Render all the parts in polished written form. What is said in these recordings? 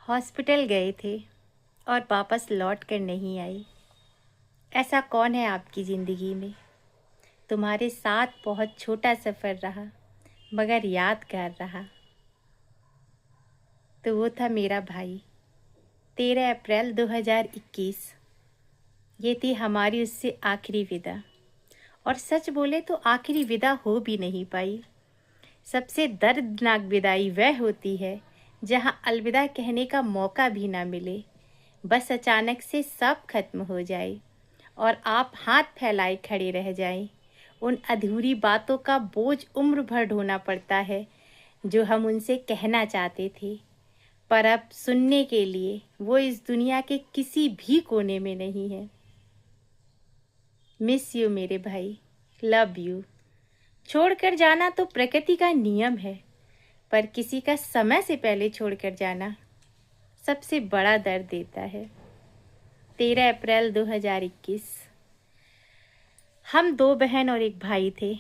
Hospital गए थे और वापस लौट कर नहीं आई। ऐसा कौन है आपकी ज़िंदगी में? तुम्हारे साथ बहुत छोटा सफ़र रहा मगर यादगार रहा। तो वो था मेरा भाई। 13 अप्रैल 2021। ये थी हमारी उससे आखिरी विदा। और सच बोले तो आखिरी विदा हो भी नहीं पाई। सबसे दर्दनाक विदाई वह होती है जहां अलविदा कहने का मौका भी ना मिले। बस अचानक से सब खत्म हो जाए और आप हाथ फैलाए खड़े रह जाएं। उन अधूरी बातों का बोझ उम्र भर ढोना पड़ता है जो हम उनसे कहना चाहते थे, पर अब सुनने के लिए वो इस दुनिया के किसी भी कोने में नहीं है। मिस यू मेरे भाई, लव यू। छोड़कर जाना तो प्रकृति का नियम है, पर किसी का समय से पहले छोड़कर जाना सबसे बड़ा दर्द देता है। 13 अप्रैल 2021। हम 2 बहन और एक भाई थे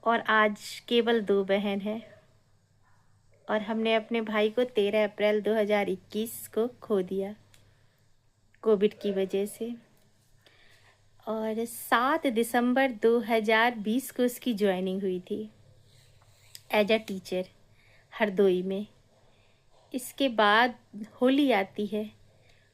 और आज केवल 2 बहन हैं और हमने अपने भाई को 13 अप्रैल 2021 को खो दिया कोविड की वजह से। और 7 दिसंबर 2020 को उसकी ज्वाइनिंग हुई थी एज अ टीचर हरदोई में। इसके बाद होली आती है।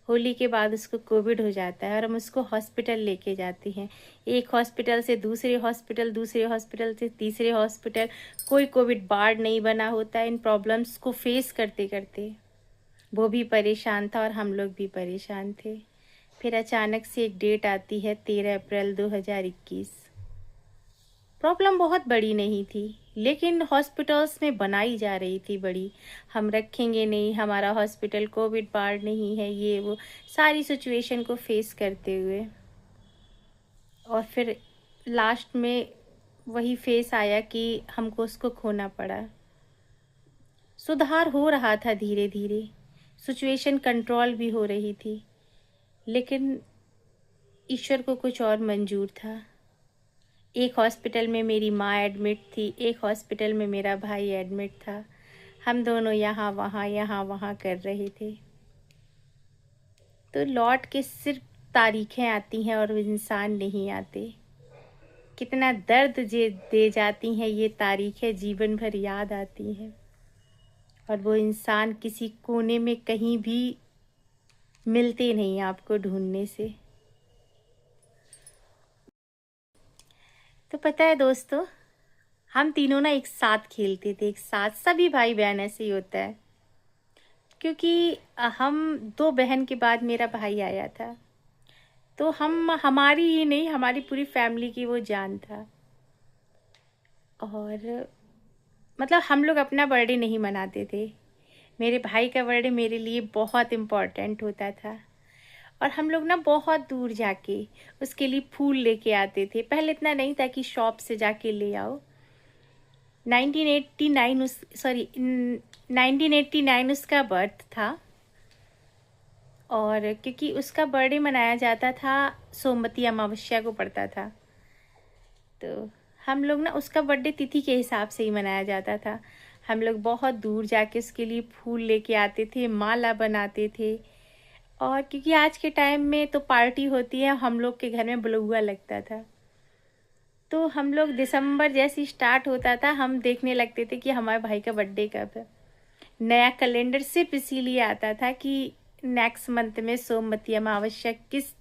होली के बाद उसको कोविड हो जाता है और हम उसको हॉस्पिटल लेके जाते हैं। एक हॉस्पिटल से दूसरे हॉस्पिटल, दूसरे हॉस्पिटल से तीसरे हॉस्पिटल। कोई कोविड वार्ड नहीं बना होता है इन प्रॉब्लम्स को फेस करते करते। वो भी परेशान था और हम लोग भी परेशान थे। फिर अचानक से एक डेट आती है 13 अप्रैल 2021। प्रॉब्लम बहुत बड़ी नहीं थी, लेकिन हॉस्पिटल्स में बनाई जा रही थी बड़ी। हम रखेंगे नहीं, हमारा हॉस्पिटल कोविड वार्ड नहीं है, ये वो सारी सिचुएशन को फेस करते हुए। और फिर लास्ट में वही फेस आया कि हमको उसको खोना पड़ा। सुधार हो रहा था धीरे धीरे, सिचुएशन कंट्रोल भी हो रही थी, लेकिन ईश्वर को कुछ और मंजूर था। एक हॉस्पिटल में मेरी माँ एडमिट थी, एक हॉस्पिटल में मेरा भाई एडमिट था। हम दोनों यहाँ वहाँ कर रहे थे। तो लौट के सिर्फ तारीखें आती हैं और वो इंसान नहीं आते। कितना दर्द दे जाती हैं ये तारीखें, जीवन भर याद आती हैं। और वो इंसान किसी कोने में कहीं भी मिलते नहीं आपको ढूंढने से। तो पता है दोस्तों, हम तीनों ना एक साथ खेलते थे, एक साथ। सभी भाई बहन ऐसे ही होता है, क्योंकि हम 2 बहन के बाद मेरा भाई आया था। तो हम, हमारी ही नहीं, हमारी पूरी फैमिली की वो जान था। और मतलब हम लोग अपना बर्थडे नहीं मनाते थे। मेरे भाई का बर्थडे मेरे लिए बहुत इम्पोर्टेंट होता था। और हम लोग ना बहुत दूर जाके उसके लिए फूल लेके आते थे। पहले इतना नहीं था कि शॉप से जाके ले आओ। 1989 उसका बर्थ था। और क्योंकि उसका बर्थडे मनाया जाता था, सोमवती अमावस्या को पड़ता था, तो हम लोग ना उसका बर्थडे तिथि के हिसाब से ही मनाया जाता था। हम लोग बहुत दूर जाके उसके लिए फूल लेके आते थे, माला बनाते थे। और क्योंकि आज के टाइम में तो पार्टी होती है, हम लोग के घर में बुलौआ लगता था। तो हम लोग दिसंबर जैसे स्टार्ट होता था, हम देखने लगते थे कि हमारे भाई का बर्थडे कब है। नया कैलेंडर सिर्फ इसीलिए आता था कि नेक्स्ट मंथ में सोमवती अमावस्या किस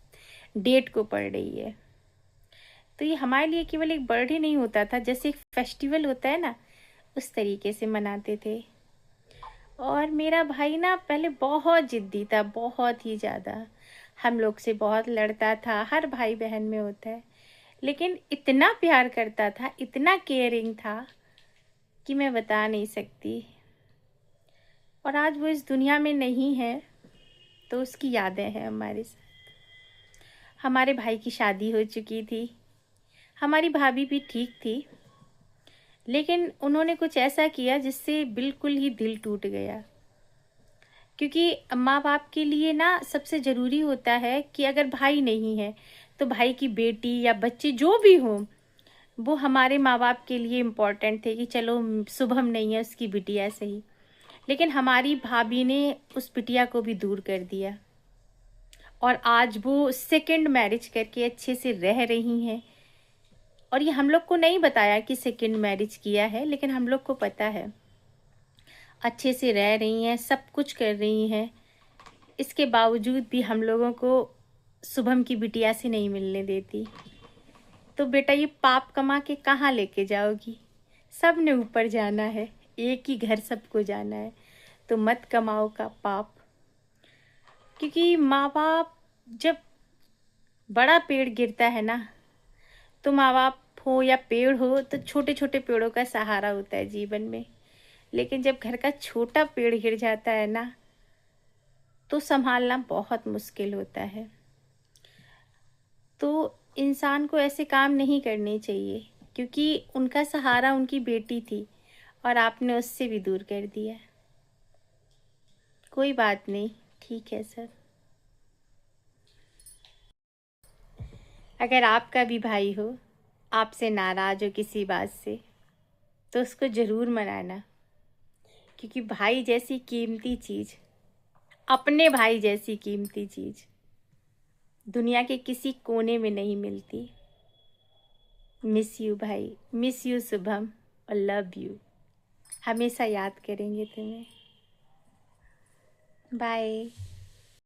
डेट को पड़ रही है। तो ये हमारे लिए केवल एक बर्थडे नहीं होता था, जैसे एक फेस्टिवल होता है ना, उस तरीके से मनाते थे। और मेरा भाई ना पहले बहुत जिद्दी था, बहुत ही ज़्यादा। हम लोग से बहुत लड़ता था, हर भाई बहन में होता है। लेकिन इतना प्यार करता था, इतना केयरिंग था कि मैं बता नहीं सकती। और आज वो इस दुनिया में नहीं है, तो उसकी यादें हैं हमारे साथ। हमारे भाई की शादी हो चुकी थी, हमारी भाभी भी ठीक थी, लेकिन उन्होंने कुछ ऐसा किया जिससे बिल्कुल ही दिल टूट गया। क्योंकि माँ बाप के लिए ना सबसे ज़रूरी होता है कि अगर भाई नहीं है तो भाई की बेटी या बच्चे जो भी हों, वो हमारे माँ बाप के लिए इम्पोर्टेंट थे कि चलो शुभम नहीं है, उसकी बिटिया सही। लेकिन हमारी भाभी ने उस बिटिया को भी दूर कर दिया और आज वो सेकंड मैरिज करके अच्छे से रह रही हैं। और ये हम लोग को नहीं बताया कि सेकंड मैरिज किया है, लेकिन हम लोग को पता है। अच्छे से रह रही हैं, सब कुछ कर रही हैं। इसके बावजूद भी हम लोगों को शुभम की बिटिया से नहीं मिलने देती। तो बेटा ये पाप कमा के कहाँ लेके जाओगी? सब ने ऊपर जाना है, एक ही घर सबको जाना है। तो मत कमाओ का पाप, क्योंकि माँ बाप जब बड़ा पेड़ गिरता है ना, तो माँ बाप हो या पेड़ हो तो छोटे छोटे पेड़ों का सहारा होता है जीवन में। लेकिन जब घर का छोटा पेड़ गिर जाता है ना, तो संभालना बहुत मुश्किल होता है। तो इंसान को ऐसे काम नहीं करने चाहिए, क्योंकि उनका सहारा उनकी बेटी थी और आपने उससे भी दूर कर दिया। कोई बात नहीं, ठीक है सर। अगर आपका भी भाई हो, आपसे नाराज हो किसी बात से, तो उसको ज़रूर मनाना, क्योंकि भाई जैसी कीमती चीज़, अपने भाई जैसी कीमती चीज़ दुनिया के किसी कोने में नहीं मिलती। मिस यू भाई, मिस यू शुभम, और लव यू। हमेशा याद करेंगे तुम्हें। बाय।